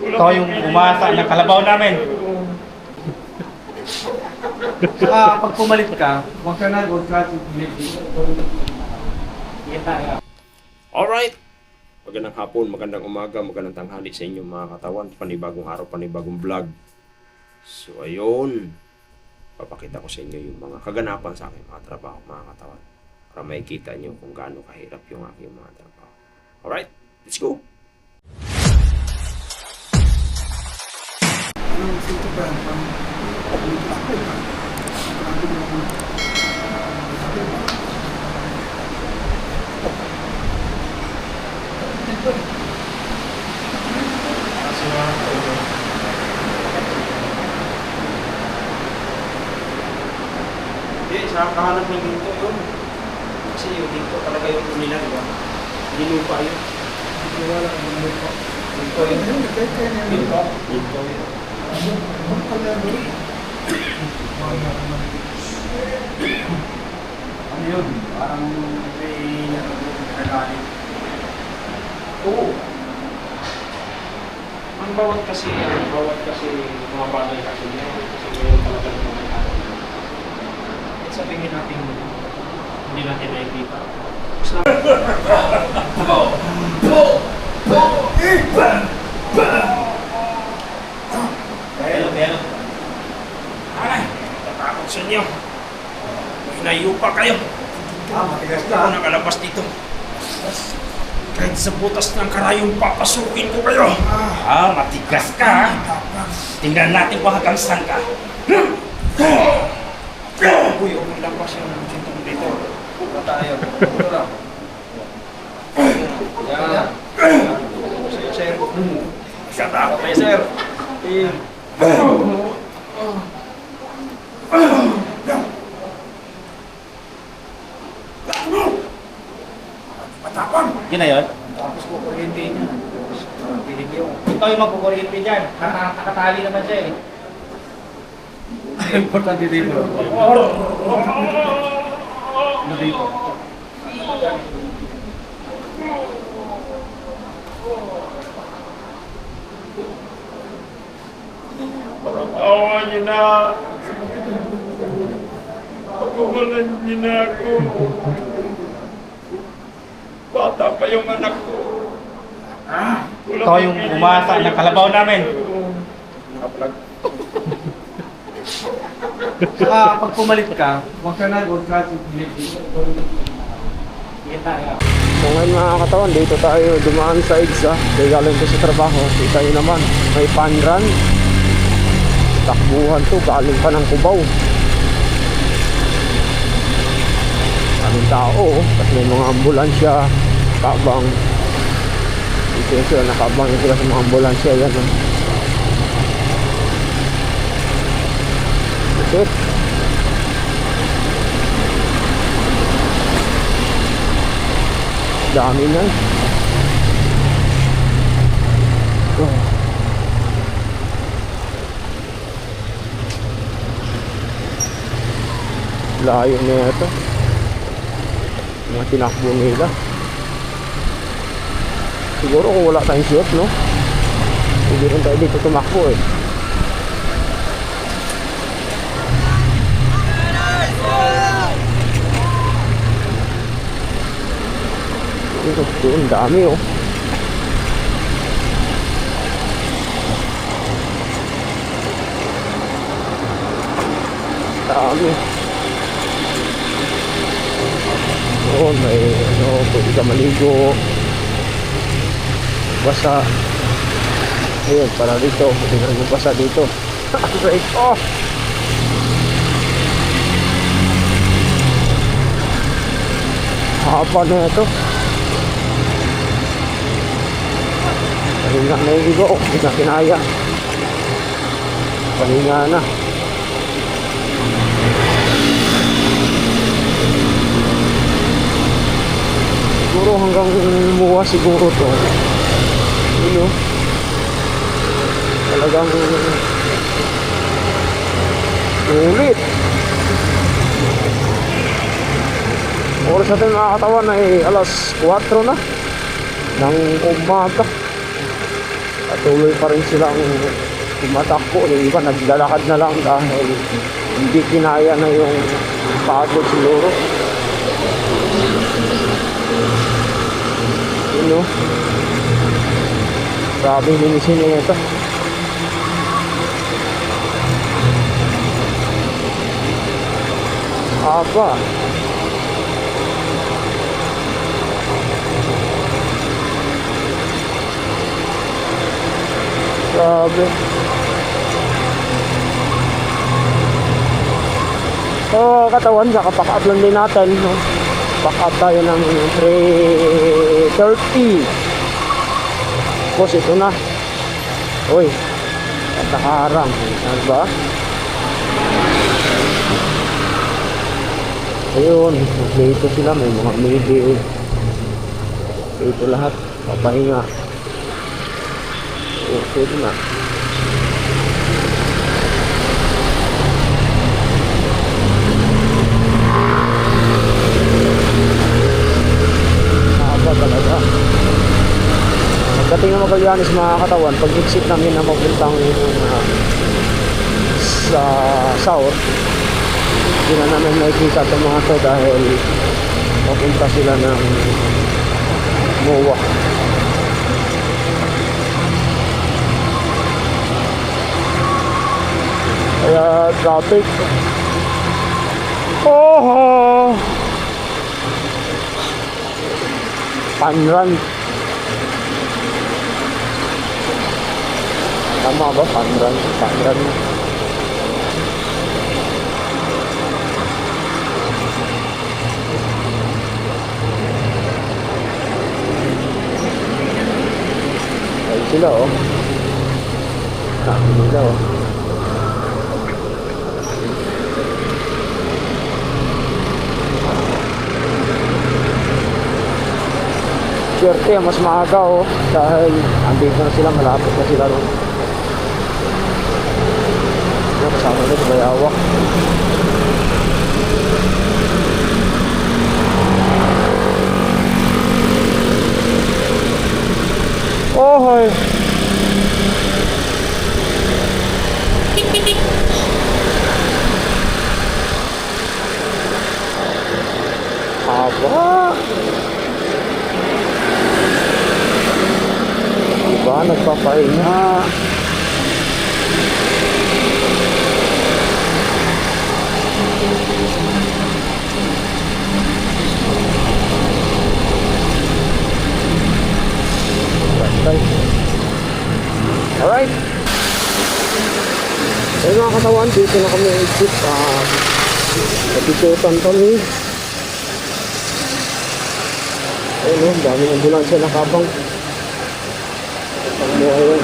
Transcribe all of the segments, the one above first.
Ikaw yung umasa ng kalabaw namin. Pag pumalit ka, huwag ka na, huwag ka. Alright! Magandang hapon, magandang umaga, magandang tanghali sa inyo mga katawan. Panibagong araw, panibagong vlog. So ayun, papakita ko sa inyo yung mga kaganapan sa aking mga trabaho mga katawan. Para makikita nyo kung gaano kahirap yung aking mga trabaho. Alright, let's go! Hindi, sa kahanap ng ginto yun. Kasi yung ginto talaga yung nila, di ba? Ginupa yun. Wala akong lupa. Ginto yun. Ginto? Ginto yun. Ano yun? Parang may nagalit. Oo. Ang bawat kasi mga bagay kasi niya. Kasi mayroon talaga ng mga tao. At sabihin natin, hindi natin nakikita. Pero. Ay, tatakot sa inyo. Hinayo pa kayo. Matigas Hindi ako nakalabas dito. Kahit sa butas ng karayong papasukin ko kayo. Matigas ka. Tingnan natin kung hanggang saan ka. Uy, umulabas yung sintong dito. Pupa tayo. Pupa lang. Yan. Sir. Shut up. Okay, sir. Yun na yun? Tapos kukuryente niya. Binigyan. Ikaw yung magkukuryente dyan. Nakatali naman siya eh. Importante dito. Ano dito? Awa niyo na. Pagkukulan niyo na ako. Bata pa yung anak ko. Ikaw yung umasa ng kalabaw namin. Pag pumalit ka, Huwag ka na, huwag ka. So ngayon mga katawan, dito tayo dumaan sa EDSA. Dahil galing ko sa trabaho. Kita nyo naman, may panran. Takbuhan to, galing pa ng Cubao. Daming tao, kasi may mga ambulansya, kabang. Ito sila, nakabang sila sa mga ambulansya. Yan, That's it. Dami na. Oh. Layo na ito. Mga tinakbo nila. Siguro kung wala tayong shoot, no? Hindi rin tayo dito tumakbo eh. Ito, ang dami oh. Dami. Doon may ano, pwede ka maligo. Basa. Ayun, para dito. Pwede ka rin basa dito. Right, oh! Haba na ito. Pahinga na yung igo. Hindi na kinaya. Pahinga na. Siguro hanggang muwa siguro to. Yun o. Talagang ulit. Oras natin mga katawan ay alas 4 na ng umaga. Patuloy pa rin silang tumatakbo. Yung iba naglalakad na lang dahil hindi kinaya na yung pagod siguro. Yun o. Grabe linisin niya ito. Aba. Grabe. So, katawan, pack-up lang din natin. No? Pack-up tayo ng 3:30. Tapos ito na. Uy, at nakaharang. Ano ba? Ayun, dito sila. May mga media. Ito lahat. Papahinga. Okay na. Haba talaga. Pagdating ng Magallanes mga katawan, pag exit namin na mapuntang sa south, hindi na namin nakikita itong mga to dahil mapunta sila ng MOA. Kaya traffic. Oh! Panran. Tama ba? Panran. Panran. Ay sila oh. Kami nila oh. Swerte, mas maaga oh, dahil andito na sila, malapit na sila ron. Kasama na sa Bayawak. Oh, hoy. Aba. Diba, nagpapahinga. Alright. Ayun mga katawan, dito na kami exit. Napitutan kami. Ayun, daming ambulansya nakabang. Ayun.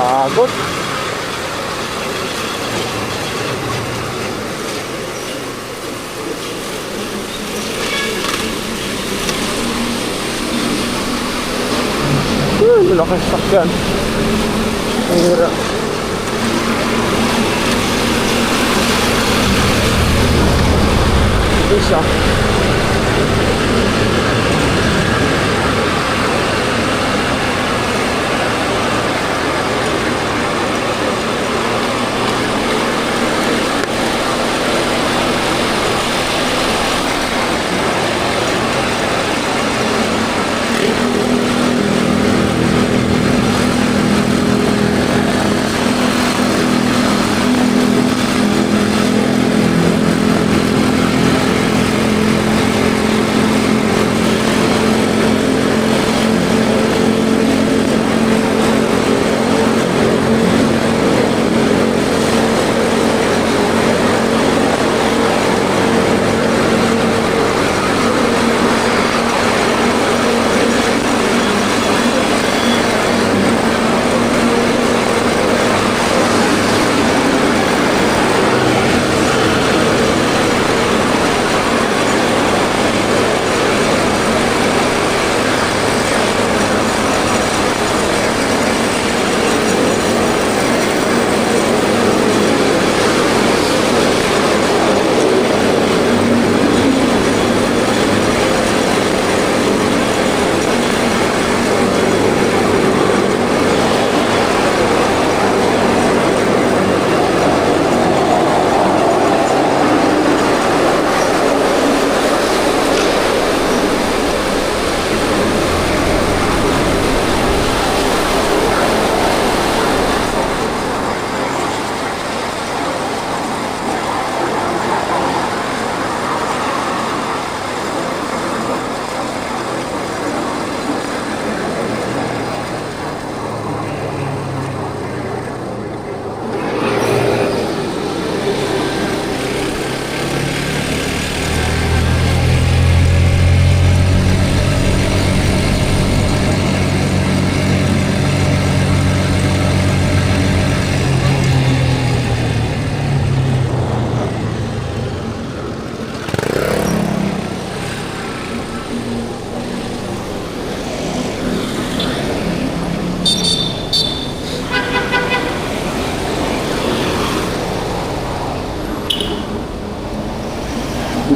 Pagod. Malaking sakyan. Ang hirap. Isa.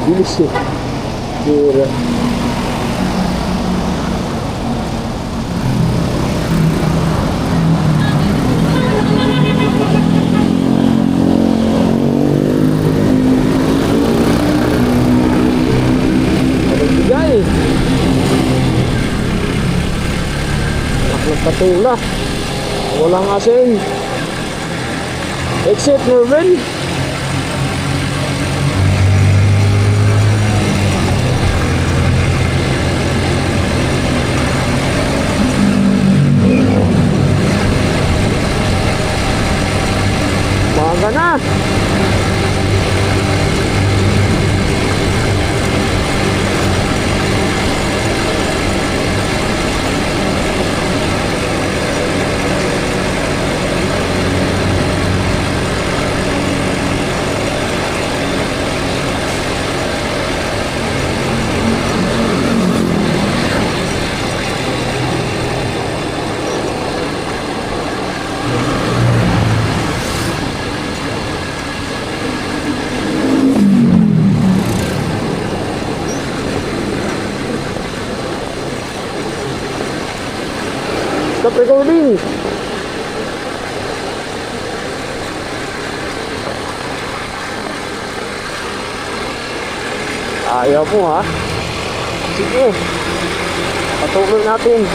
Bilis eh. Pura. Bigay. Nagpatula. Walang asin. Exit Norvin. Maga na. Stop recording. Ayaw mo ha. Sige. Patuloy natin.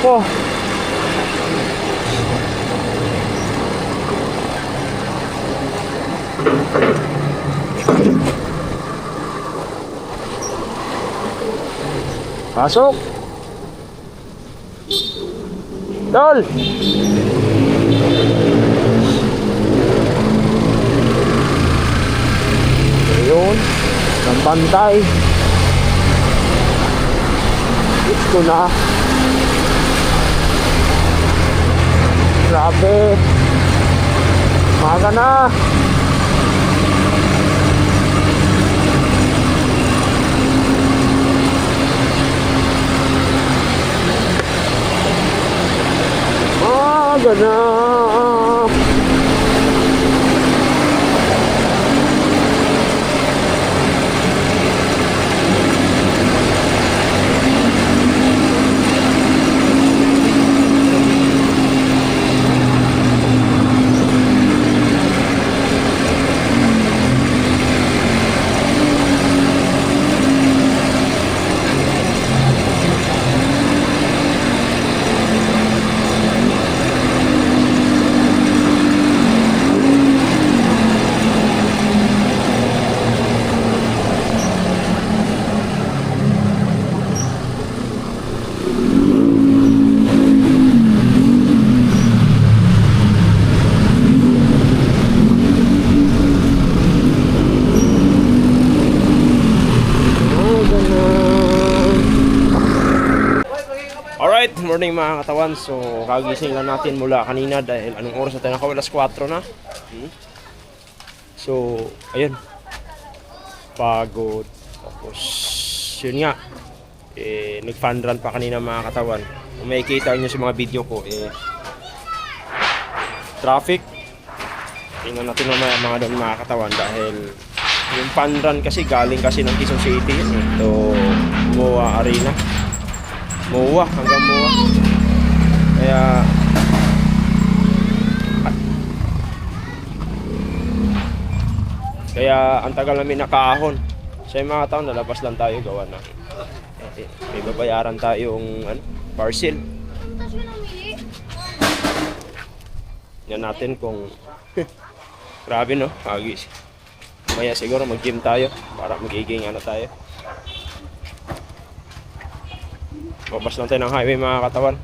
Oh. Pasok. Tol. Ayun. Ng bantay. Gusto na. Grabe. Maga na. Maga na. Alright, morning mga katawan. So, kagising lang natin mula kanina dahil anong oras na tayo nakawala? Alas 4 na. So, ayun. Pagod. Tapos, yun nga. Nag-fun run pa kanina mga katawan. Kung may kita nyo sa mga video ko, traffic. Tingnan natin mamaya mga doon mga katawan dahil yung fun run kasi galing kasi ng Quezon City yun. Ito, MOA Arena. MOA, hanggang MOA. Kaya ang tagal namin nakaahon. Sa mga taon, nalabas lang tayo gawa na. May babayaran tayong parcel. Yan natin kung grabe no, agis. Kaya siguro mag-gym tayo para magiging tayo. Babas lang tayo ng highway mga katawan.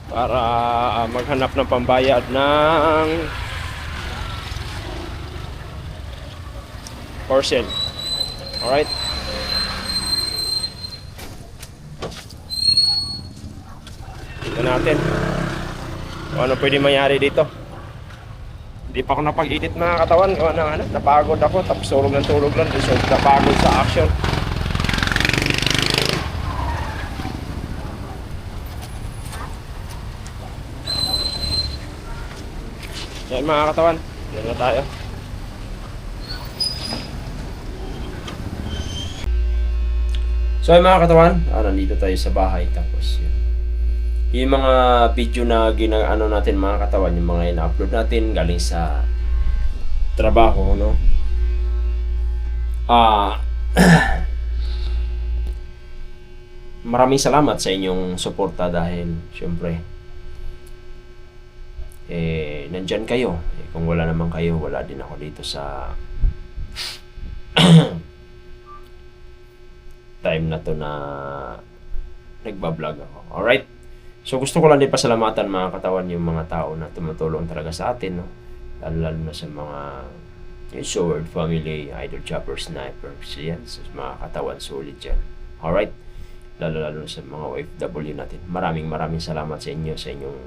Para maghanap ng pambayad ng parcel. Alright. Tingnan natin kung ano pwede mangyari dito. Hindi pa ako napag-edit mga katawan. Gawa ng ano, napagod ako. Tapos tulog lang. So, napagod sa action. Yan mga katawan. Yan na tayo. So ay mga katawan, nandito tayo sa bahay. Tapos yun. Yung mga video na ginaano natin mga katawan, yung mga ina-upload natin galing sa trabaho, no? Maraming salamat sa inyong suporta dahil syempre nandyan kayo. Kung wala naman kayo, wala din ako dito sa time na to na nagbablog ako. Alright? So gusto ko lang din pasalamatan mga katawan yung mga tao na tumutulong talaga sa atin, no? Lalo na sa mga yung Sword Family, Idol Chopper Snipers, yan, sa mga katawan solid yan. Alright? Lalo sa mga OFW natin. Maraming salamat sa inyo, sa inyong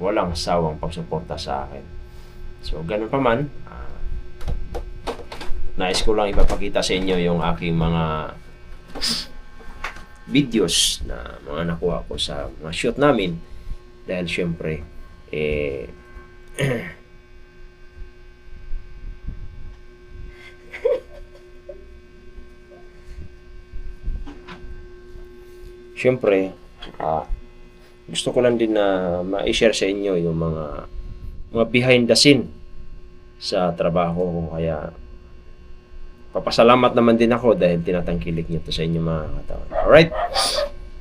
walang sawang pagsuporta sa akin. So ganun pa man, nais ko lang ipapakita sa inyo yung aking mga videos na mga nakuha ko sa mga shoot namin dahil syempre syempre gusto ko lang din na ma-share sa inyo yung mga behind the scene sa trabaho ko, kaya papasalamat naman din ako dahil tinatangkilik niyo to sa inyo mga katawan. Alright?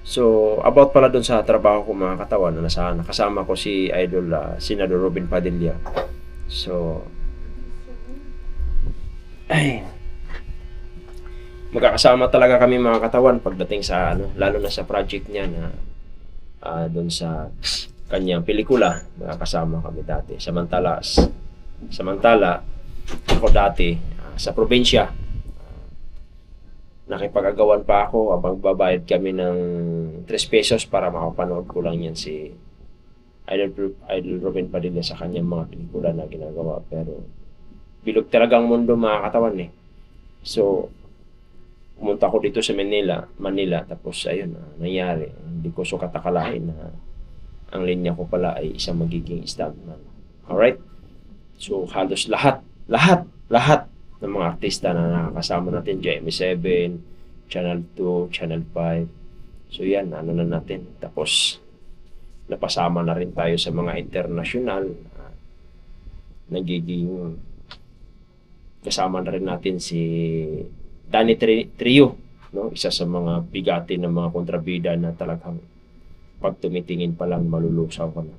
So, about pala dun sa trabaho ko mga katawan, na nakasama ko si Idol Senador Robin Padilla. So, magkakasama talaga kami mga katawan pagdating sa lalo na sa project niya na dun sa kanyang pelikula, magkakasama kami dati. Samantala ako dati sa probinsya, nakipag-agawan pa ako habang babayad kami ng 3 pesos para makapanood ko lang yan si Idol Robin Padilla sa kanyang mga pelikula na ginagawa. Pero bilog talagang mundo mga katawan So pumunta ako dito sa Manila, tapos ayun, nangyari. Hindi ko sukat akalain na ang linya ko pala ay isang magiging stuntman. Alright? So halos lahat ng mga artista na nakakasama natin, GMA7, Channel 2, Channel 5. So yan, na natin. Tapos, napasama na rin tayo sa mga international. Nagiging kasama na rin natin si Danny Trio, no? Isa sa mga bigati ng mga kontrabida na talagang pag tumitingin pa lang malulusaw ka na.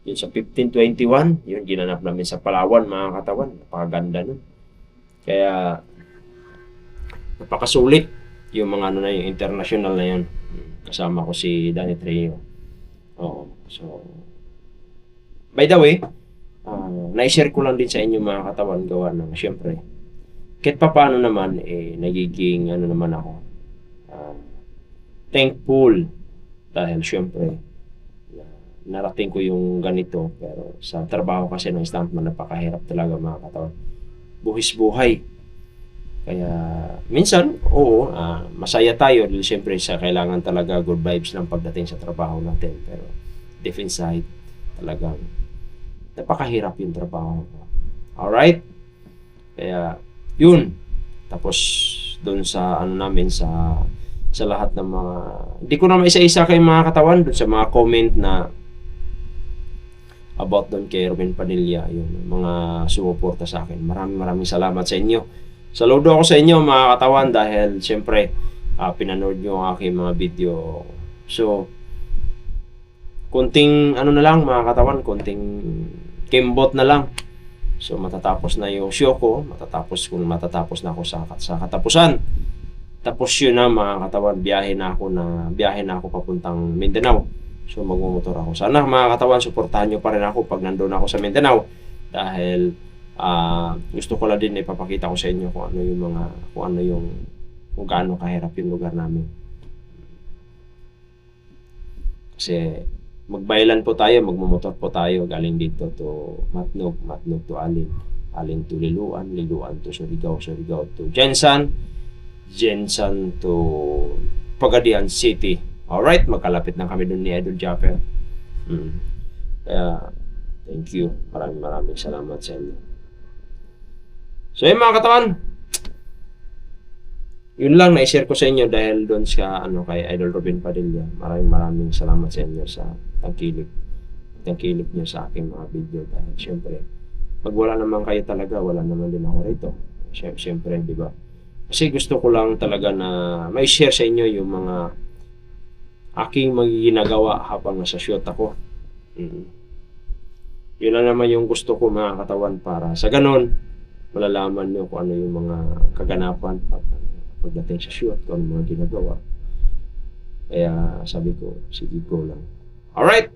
Yun sa 1521, yun ginanap namin sa Palawan mga katawan. Napakaganda nun. Kaya napakasulit yung mga yung international na yun. Kasama ko si Danny Trio. Oo. So by the way, na-share ko lang din sa inyo mga katawan gawa ng syempre kahit pa paano naman nagiging naman ako thankful dahil syempre narating ko yung ganito, pero sa trabaho kasi ng stuntman napakahirap talaga mga katawan. Buhis buhay. Kaya minsan, masaya tayo dahil siyempre kailangan talaga good vibes lang pagdating sa trabaho natin. Pero deep inside, talagang napakahirap yung trabaho ko. Alright? Kaya yun. Tapos doon sa namin sa lahat ng mga, hindi ko na maisa-isa kay mga katawan doon sa mga comment na about doon kay Robin Padilla, yun, mga sumuporta sa akin. Maraming salamat sa inyo. Saludo ako sa inyo mga katawan dahil siyempre pinanood nyo ang aking mga video. So, kunting na lang mga katawan, kunting kimbot na lang. So, matatapos na yung show ko, matatapos na ako sa katapusan. Tapos yun na mga katawan, biyahe na ako papuntang Mindanao. So magmumotor ako. Sana mga katawan, suportahan nyo pa rin ako pag nandun ako sa Mindanao. Dahil gusto ko lang din ipapakita ko sa inyo kung gaano kahirap yung lugar namin. Kasi Magbaylan po tayo, magmumotor po tayo galing dito to Matnog, Matnog to Alin, Alin to Liluan, Liluan to Surigao, Surigao to Jensan, Jensan to Pagadian City. Alright, magkalapit na kami dun ni Idol Japper. Kaya, thank you. Maraming salamat sa inyo. So yun mga katawan, yun lang na-share ko sa inyo dahil doon sa kay Idol Robin Padilla. Maraming salamat sa inyo sa tangkilik nyo sa aking mga video dahil syempre pag wala naman kayo talaga, wala naman din ako rito. Syempre, di ba? Kasi gusto ko lang talaga na may share sa inyo yung mga aking ginagawa habang nasa shoot ako. Yun na naman yung gusto ko mga katawan para sa ganun malalaman nyo kung ano yung mga kaganapan pagdating sa shoot, kung ano mga ginagawa. Kaya sabi ko, sige, go lang. Alright!